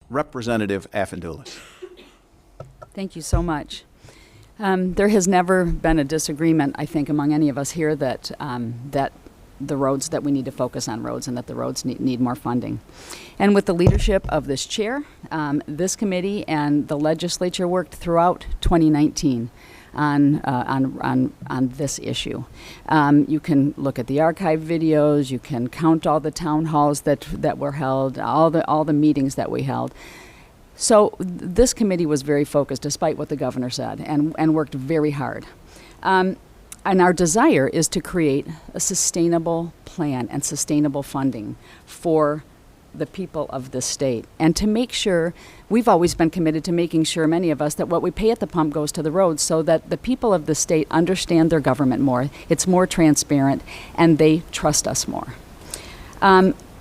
Representative Afendoulis. Thank you so much. There has never been a disagreement, I think, among any of us here that the roads, that we need to focus on roads and that the roads need more funding. And with the leadership of this chair, this committee and the legislature worked throughout 2019 on this issue. You can look at the archive videos, you can count all the town halls that were held, all the meetings that we held. So this committee was very focused, despite what the governor said, and worked very hard. And our desire is to create a sustainable plan and sustainable funding for the people of this state, and to make sure, we've always been committed to making sure, many of us, that what we pay at the pump goes to the roads, so that the people of the state understand their government more, it's more transparent, and they trust us more.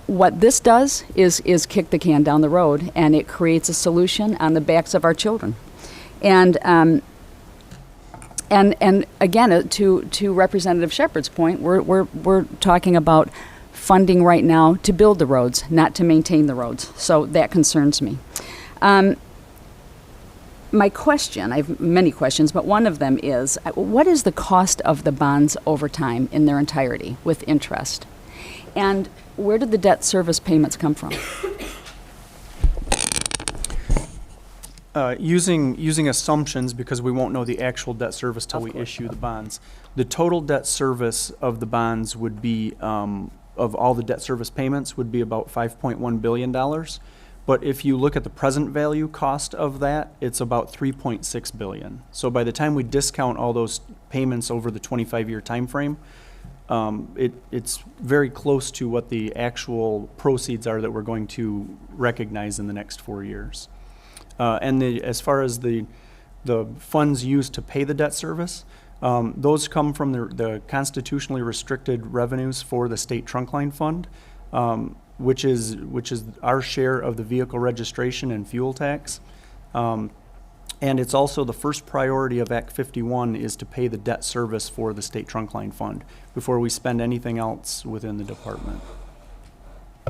What this does is kick the can down the road, and it creates a solution on the backs of our children. And again, to Representative Shepherd's point, we're talking about funding right now to build the roads, not to maintain the roads. So that concerns me. My question, I have many questions, but one of them is, what is the cost of the bonds over time in their entirety with interest? And where did the debt service payments come from? Using assumptions, because we won't know the actual debt service till we issue the bonds. The total debt service of the bonds would be, of all the debt service payments, would be about $5.1 billion. But if you look at the present value cost of that, it's about $3.6 billion. So by the time we discount all those payments over the 25-year time frame, it's very close to what the actual proceeds are that we're going to recognize in the next 4 years. And as far as the funds used to pay the debt service, those come from the constitutionally restricted revenues for the state trunk line fund, which is our share of the vehicle registration and fuel tax. And it's also the first priority of Act 51 is to pay the debt service for the state trunk line fund before we spend anything else within the department.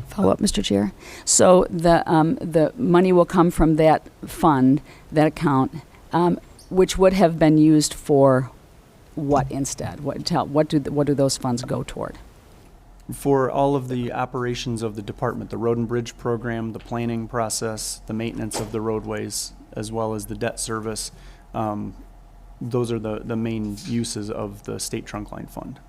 Follow up, Mr. Chair. So the money will come from that fund, that account, which would have been used for what instead? What do those funds go toward? For all of the operations of the department, the road and bridge program, the planning process, the maintenance of the roadways, as well as the debt service, those are the main uses of the state trunk line fund.